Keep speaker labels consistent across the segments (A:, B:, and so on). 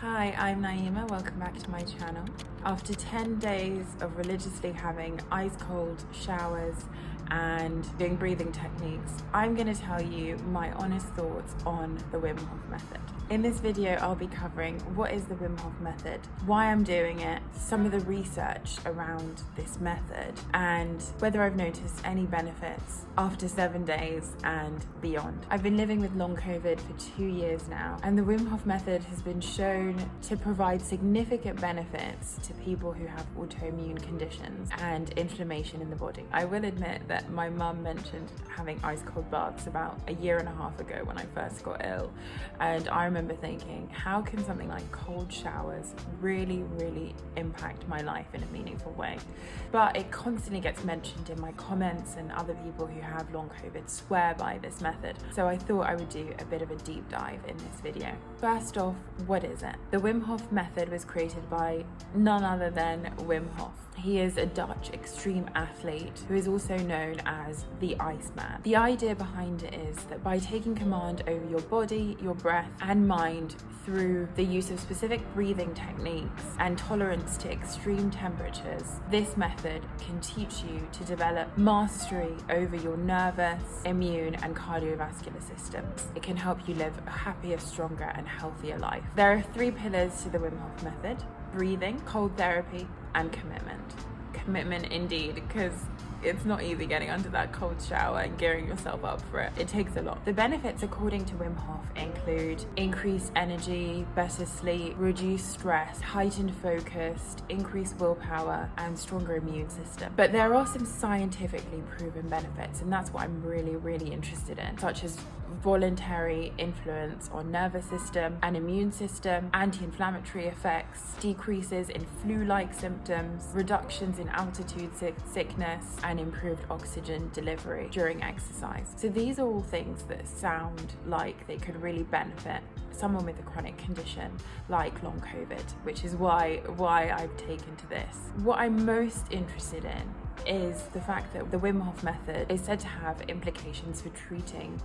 A: Hi, I'm Naïma, welcome back to my channel. After 10 days of religiously having ice cold showers and doing breathing techniques, I'm going to tell you my honest thoughts on the Wim Hof method. In this video, I'll be covering what is the Wim Hof method, why I'm doing it, some of the research around this method, and whether I've noticed any benefits after 7 days and beyond. I've been living with long COVID for 2 years now, and the Wim Hof method has been shown to provide significant benefits to people who have autoimmune conditions and inflammation in the body. I will admit that my mum mentioned having ice cold baths about a year and a half ago when I first got ill, and I remember thinking, how can something like cold showers really impact my life in a meaningful way? But it constantly gets mentioned in my comments, and other people who have long COVID swear by this method. So I thought I would do a bit of a deep dive in this video. First off, what is it? The Wim Hof method was created by none other than Wim Hof. He is a Dutch extreme athlete who is also known as the Iceman. The idea behind it is that by taking command over your body, your breath and mind through the use of specific breathing techniques and tolerance to extreme temperatures, this method can teach you to develop mastery over your nervous, immune and cardiovascular systems. It can help you live a happier, stronger and healthier life. There are 3 pillars to the Wim Hof method: breathing, cold therapy and commitment. Commitment indeed, because it's not easy getting under that cold shower and gearing yourself up for it. It takes a lot. The benefits according to Wim Hof include increased energy, better sleep, reduced stress, heightened focus, increased willpower and stronger immune system. But there are some scientifically proven benefits, and that's what I'm really interested in, such as voluntary influence on nervous system and immune system, anti-inflammatory effects, decreases in flu-like symptoms, reductions in altitude sickness and improved oxygen delivery during exercise. So these are all things that sound like they could really benefit someone with a chronic condition like long COVID, which is why I've taken to this. What I'm most interested in is the fact that the Wim Hof method is said to have implications for treating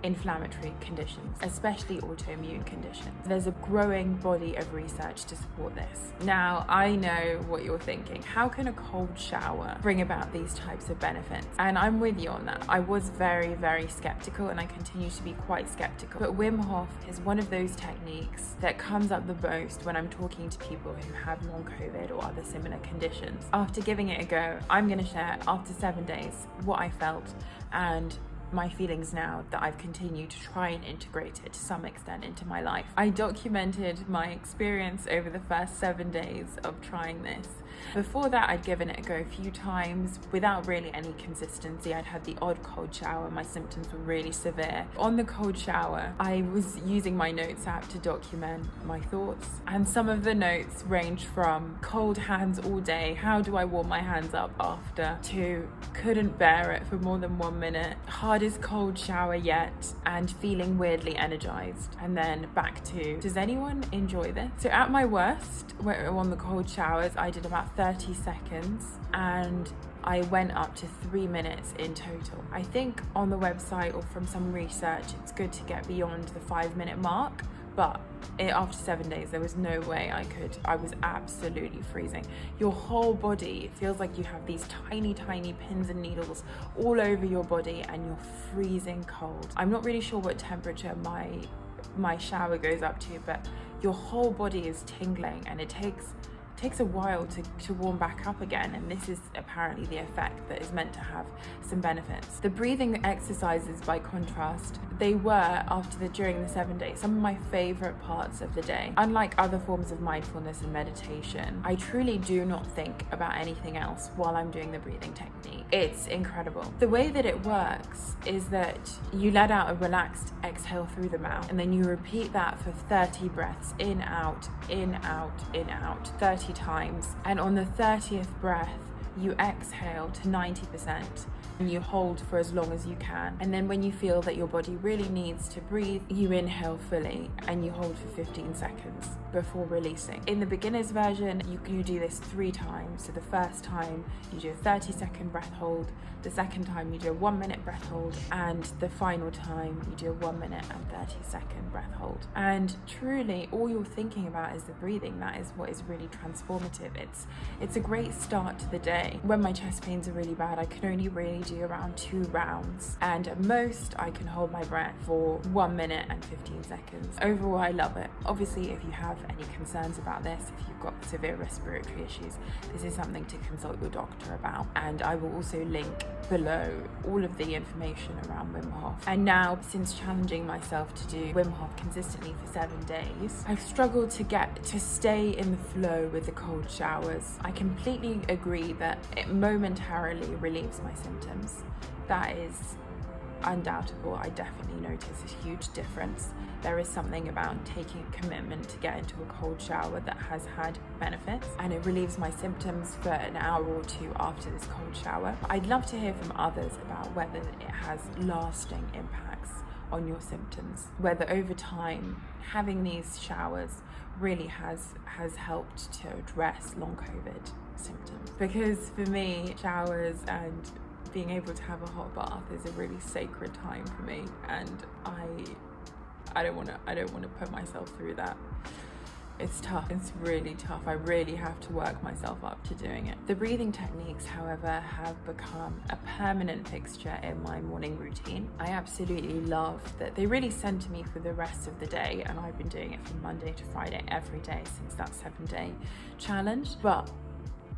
A: inflammatory conditions, especially autoimmune conditions. There's a growing body of research to support this. Now, I know what you're thinking. How can a cold shower bring about these types of benefits? And I'm with you on that. I was very skeptical, and I continue to be quite skeptical. But Wim Hof is one of those techniques that comes up the most when I'm talking to people who have long COVID or other similar conditions. After giving it a go, I'm going to share after 7 days what I felt and my feelings now that I've continued to try and integrate it to some extent into my life. I documented my experience over the first 7 days of trying this. Before that, I'd given it a go a few times without really any consistency. I'd had the odd cold shower. My symptoms were really severe. On the cold shower, I was using my notes app to document my thoughts, and some of the notes ranged from cold hands all day, how do I warm my hands up after, to couldn't bear it for more than 1 minute, hardest cold shower yet, and feeling weirdly energized. And then back to, does anyone enjoy this? So at my worst, on the cold showers, I did about 30 seconds and I went up to 3 minutes in total. I think on the website or from some research, it's good to get beyond the 5-minute mark, but after 7 days, there was no way I could. I was absolutely freezing. Your whole body feels like you have these tiny pins and needles all over your body and you're freezing cold. I'm not really sure what temperature my shower goes up to, but your whole body is tingling, and it takes a while to warm back up again, and this is apparently the effect that is meant to have some benefits. The breathing exercises, by contrast, they were, during the 7 days, some of my favorite parts of the day. Unlike other forms of mindfulness and meditation, I truly do not think about anything else while I'm doing the breathing technique. It's incredible. The way that it works is that you let out a relaxed exhale through the mouth, and then you repeat that for 30 breaths, in, out, 30 times. And on the 30th breath, you exhale to 90% and you hold for as long as you can. And then when you feel that your body really needs to breathe, you inhale fully and you hold for 15 seconds before releasing. In the beginner's version, you do this 3 times. So the first time you do a 30-second breath hold, the second time you do a 1-minute breath hold, and the final time you do a 1 minute and 30-second breath hold. And truly, all you're thinking about is the breathing. That is what is really transformative. It's a great start to the day. When my chest pains are really bad, I can only really do around 2 rounds, and at most I can hold my breath for 1 minute and 15 seconds. Overall, I love it. Obviously, if you have any concerns about this, if you've got severe respiratory issues, this is something to consult your doctor about. And I will also link below all of the information around Wim Hof. And now, since challenging myself to do Wim Hof consistently for 7 days, I've struggled to stay in the flow with the cold showers. I completely agree that it momentarily relieves my symptoms. That is undoubtable. I definitely notice a huge difference. There is something about taking a commitment to get into a cold shower that has had benefits, and it relieves my symptoms for an hour or 2 after this cold shower. I'd love to hear from others about whether it has lasting impacts on your symptoms, whether over time having these showers really has helped to address long COVID symptoms. Because for me, showers and being able to have a hot bath is a really sacred time for me, and I don't want to put myself through that. It's tough. It's really tough. I really have to work myself up to doing it. The breathing techniques, however, have become a permanent fixture in my morning routine. I absolutely love that they really center me for the rest of the day, and I've been doing it from Monday to Friday every day since that 7-day challenge. But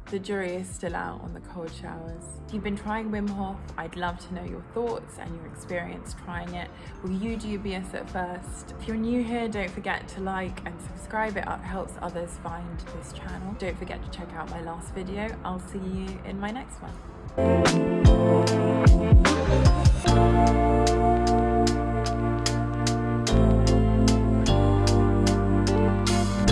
A: the jury is still out on the cold showers. If you've been trying Wim Hof, I'd love to know your thoughts and your experience trying it. Will you do BS at first? If you're new here, don't forget to like and subscribe. It helps others find this channel. Don't forget to check out my last video. I'll see you in my next one.